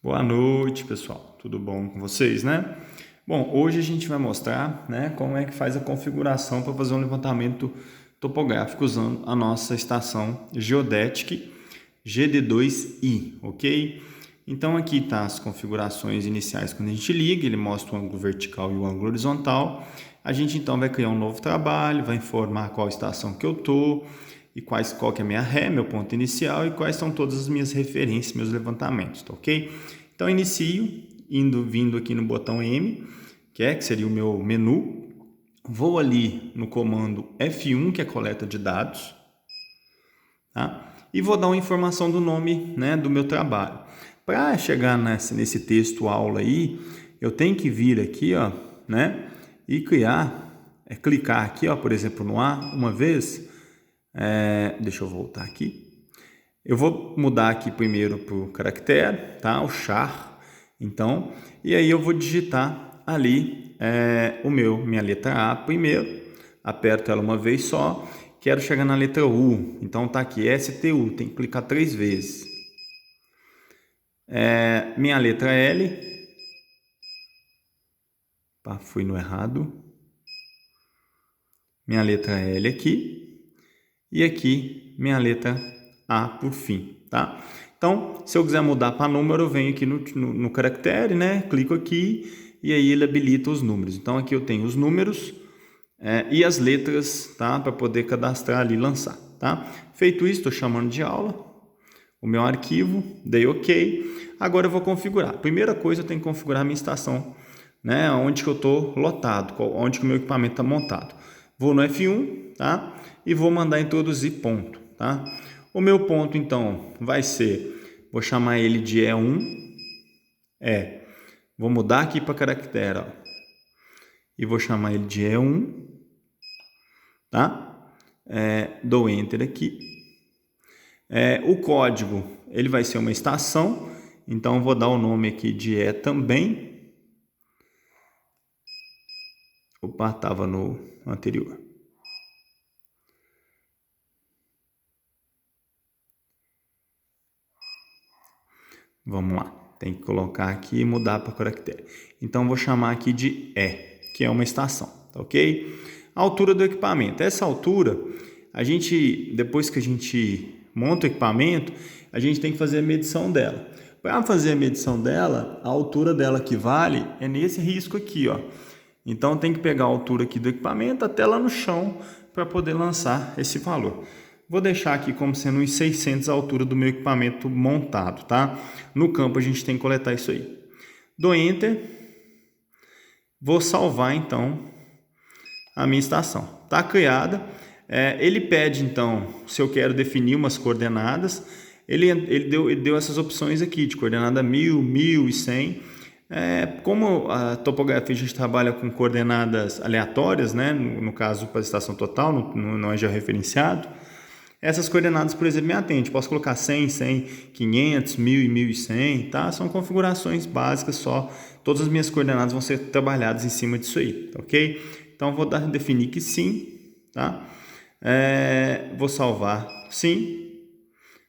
Boa noite, pessoal. Tudo bom com vocês, né? Bom, hoje a gente vai mostrar, né, como é que faz a configuração para fazer um levantamento topográfico usando a nossa estação Geodetic GD2i, ok? Então aqui tá as configurações iniciais quando a gente liga, ele mostra o ângulo vertical e o ângulo horizontal. A gente então vai criar um novo trabalho, vai informar qual estação que eu tô e qual que é a minha ré, meu ponto inicial, e quais são todas as minhas referências, meus levantamentos, tá ok? Então inicio, vindo aqui no botão M, que seria o meu menu, vou ali no comando F1, que é coleta de dados, tá? E vou dar uma informação do nome, né, do meu trabalho. Para chegar nesse texto aula aí, eu tenho que vir aqui, ó, né, e clicar aqui, ó, por exemplo, no A, uma vez. Deixa eu voltar aqui. Eu vou mudar aqui primeiro para o caractere, tá? O char. Então, e aí eu vou digitar ali minha letra A primeiro. Aperto ela uma vez só. Quero chegar na letra U. Então tá aqui, STU. Tem que clicar 3 vezes. Minha letra L. Fui no errado. Minha letra L aqui. E aqui minha letra A por fim, tá? Então, se eu quiser mudar para número, eu venho aqui no caractere, né? Clico aqui e aí ele habilita os números. Então, aqui eu tenho os números e as letras, tá? Para poder cadastrar ali e lançar, tá? Feito isso, estou chamando de aula o meu arquivo, dei OK. Agora eu vou configurar. Primeira coisa, eu tenho que configurar a minha estação, né? Onde que eu estou lotado, onde que o meu equipamento está montado. Vou no F1, tá? E vou mandar introduzir ponto, tá? O meu ponto, então, vai ser, vou chamar ele de E1, vou mudar aqui para caractere, ó, e vou chamar ele de E1, tá? Dou Enter aqui. O código, ele vai ser uma estação, então vou dar o nome aqui de E também. Opa, estava no anterior. Vamos lá, tem que colocar aqui e mudar para caractere. Então, vou chamar aqui de E, que é uma estação, tá ok? A altura do equipamento. Essa altura, depois que a gente monta o equipamento, a gente tem que fazer a medição dela. Para fazer a medição dela, a altura dela que vale é nesse risco aqui, ó. Então, tem que pegar a altura aqui do equipamento até lá no chão para poder lançar esse valor. Vou deixar aqui como sendo uns 600 a altura do meu equipamento montado, tá? No campo a gente tem que coletar isso aí. Dou Enter. Vou salvar, então, a minha estação. Tá criada. Ele pede, então, se eu quero definir umas coordenadas. Ele deu essas opções aqui, de coordenada 1000, 1000 e 100. Como a topografia a gente trabalha com coordenadas aleatórias, né? No caso, para a estação total, não é georreferenciado. Essas coordenadas, por exemplo, me atende. Posso colocar 100, 100, 500, 1000 e 1100, tá? São configurações básicas só. Todas as minhas coordenadas vão ser trabalhadas em cima disso aí, ok? Então, vou definir que sim, tá? Vou salvar sim.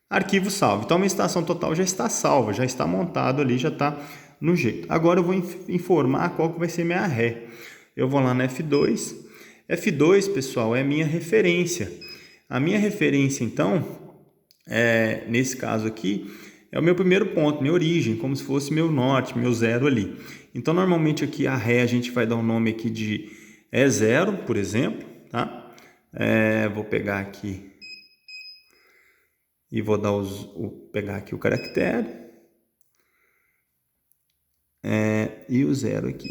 Arquivo salvo. Então, minha estação total já está salva, já está montado ali, já está no jeito. Agora, eu vou informar qual que vai ser minha ré. Eu vou lá no F2. F2, pessoal, é minha referência. A minha referência, então, nesse caso aqui, é o meu primeiro ponto, minha origem, como se fosse meu norte, meu zero ali. Então, normalmente aqui a ré a gente vai dar um nome aqui de E0, por exemplo, tá? Vou pegar aqui e vou dar pegar aqui o caractere e o zero aqui.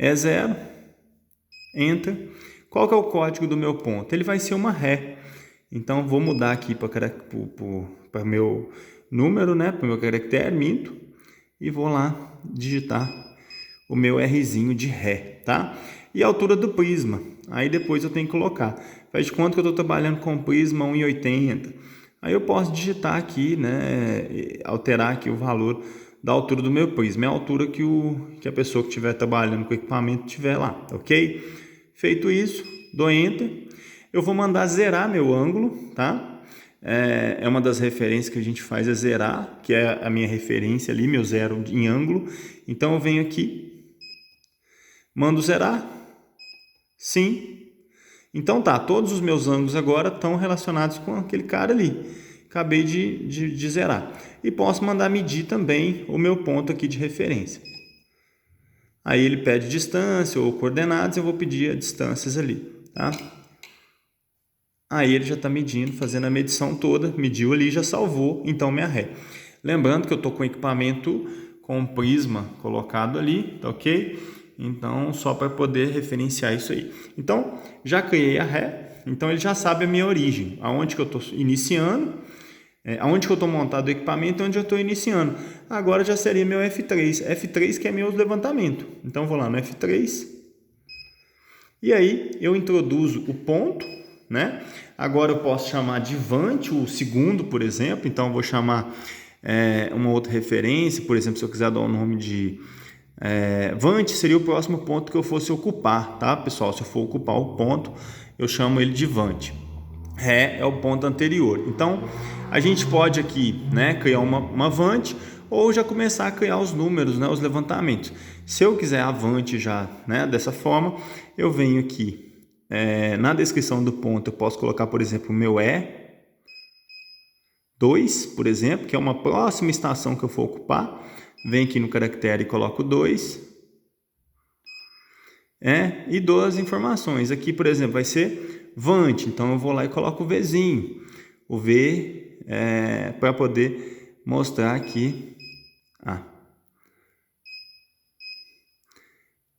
E0, Enter. Qual que é o código do meu ponto? Ele vai ser uma ré. Então, vou mudar aqui para meu número, né? Para o meu caractere, minto. E vou lá digitar o meu Rzinho de ré, tá? E a altura do prisma. Aí depois eu tenho que colocar. Faz de conta que eu estou trabalhando com prisma 1,80. Aí eu posso digitar aqui, né? Alterar aqui o valor da altura do meu prisma. É a altura que a pessoa que estiver trabalhando com o equipamento tiver lá, ok? Feito isso, dou Enter. Eu vou mandar zerar meu ângulo, tá? é uma das referências que a gente faz é zerar, que é a minha referência ali, meu zero em ângulo. Então eu venho aqui, mando zerar, sim. Então tá, todos os meus ângulos agora estão relacionados com aquele cara ali. Acabei de zerar. E posso mandar medir também o meu ponto aqui de referência. Aí ele pede distância ou coordenadas, eu vou pedir as distâncias ali, tá? Aí ele já está medindo, fazendo a medição toda, mediu ali, já salvou, então minha ré. Lembrando que eu estou com o equipamento com prisma colocado ali, tá ok? Então, só para poder referenciar isso aí. Então, já criei a ré, então ele já sabe a minha origem, aonde que eu estou iniciando, aonde que eu estou montado o equipamento, onde eu estou iniciando. Agora já seria meu F3, F3 que é meu levantamento. Então, vou lá no F3, e aí eu introduzo o ponto, né? Agora eu posso chamar de vante, o segundo, por exemplo. Então eu vou chamar uma outra referência, por exemplo, se eu quiser dar o nome de vante, seria o próximo ponto que eu fosse ocupar, tá, pessoal? Se eu for ocupar o ponto, eu chamo ele de vante. Ré é o ponto anterior. Então a gente pode aqui, né, criar uma vante ou já começar a criar os números, né, os levantamentos. Se eu quiser avante já, né, dessa forma, eu venho aqui. Na descrição do ponto eu posso colocar, por exemplo, o meu E2, por exemplo, que é uma próxima estação que eu for ocupar. Venho aqui no caractere e coloco 2. E dou as informações. Aqui, por exemplo, vai ser vante, então eu vou lá e coloco o Vzinho. O V para poder mostrar aqui.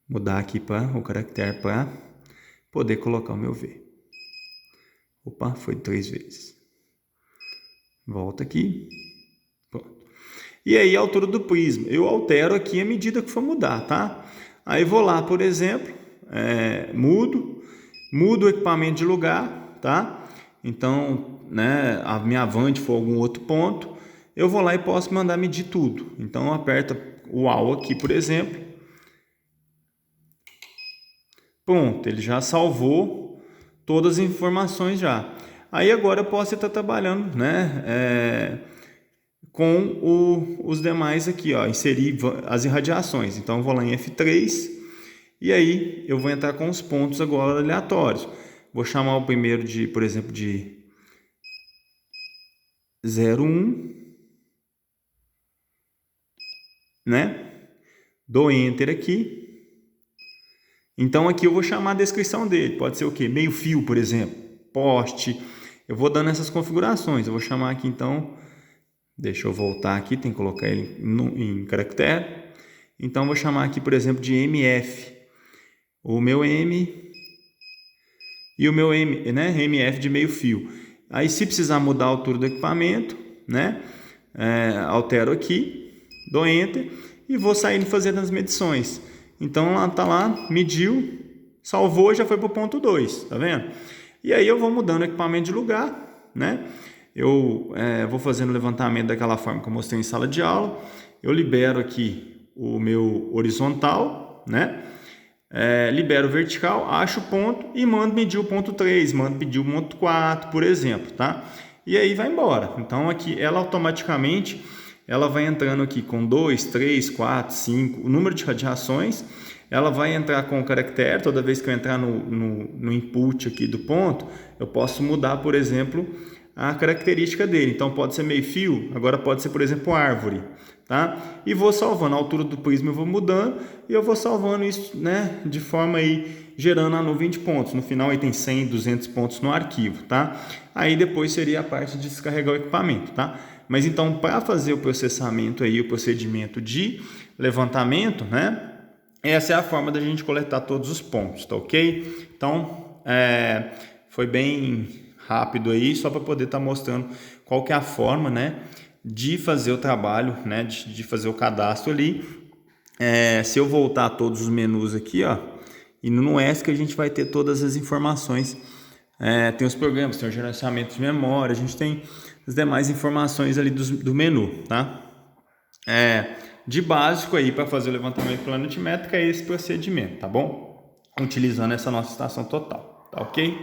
Mudar aqui para o caractere para poder colocar o meu V. Opa, foi 3 vezes. Volta aqui. Pronto. E aí a altura do prisma. Eu altero aqui à medida que for mudar, tá? Aí vou lá, por exemplo, mudo o equipamento de lugar, tá? Então, né, a minha avante for algum outro ponto, eu vou lá e posso mandar medir tudo. Então, aperta o AL aqui, por exemplo. Pronto, ele já salvou todas as informações já. Aí agora eu posso estar trabalhando, né, com os demais aqui, ó, inserir as irradiações. Então eu vou lá em F3 e aí eu vou entrar com os pontos agora aleatórios. Vou chamar o primeiro de, por exemplo, de 0,1, né? Dou Enter aqui. Então aqui eu vou chamar a descrição dele. Pode ser o quê? Meio fio, por exemplo. Poste. Eu vou dando essas configurações. Eu vou chamar aqui então... Deixa eu voltar aqui. Tem que colocar ele em caractere. Então eu vou chamar aqui, por exemplo, de MF. O meu M e o meu M, né? MF de meio fio. Aí se precisar mudar a altura do equipamento, né? Altero aqui. Dou Enter. E vou saindo fazendo as medições. Então, tá lá, mediu, salvou, já foi para o ponto 2, tá vendo? E aí eu vou mudando o equipamento de lugar, né? Eu vou fazendo o levantamento daquela forma que eu mostrei em sala de aula. Eu libero aqui o meu horizontal, né? Libero o vertical, acho o ponto e mando medir o ponto 3, mando medir o ponto 4, por exemplo, tá? E aí vai embora. Então, aqui ela automaticamente... ela vai entrando aqui com 2, 3, 4, 5, o número de radiações. Ela vai entrar com o caractere, toda vez que eu entrar no input aqui do ponto, eu posso mudar, por exemplo, a característica dele. Então pode ser meio fio, agora pode ser, por exemplo, árvore, tá? E vou salvando, a altura do prisma eu vou mudando e eu vou salvando isso, né, de forma aí, gerando a nuvem de pontos. No final aí tem 100, 200 pontos no arquivo, tá? Aí depois seria a parte de descarregar o equipamento, tá? Mas então, para fazer o processamento aí, o procedimento de levantamento, né? Essa é a forma da gente coletar todos os pontos, tá ok? Então, foi bem rápido aí, só para poder estar mostrando qual que é a forma, né? De fazer o trabalho, né? De fazer o cadastro ali. Se eu voltar a todos os menus aqui, ó, e no ESC a gente vai ter todas as informações. Tem os programas, tem o gerenciamento de memória, a gente tem as demais informações ali do menu, tá? De básico aí para fazer o levantamento planimétrico é esse procedimento, tá bom? Utilizando essa nossa estação total, tá ok?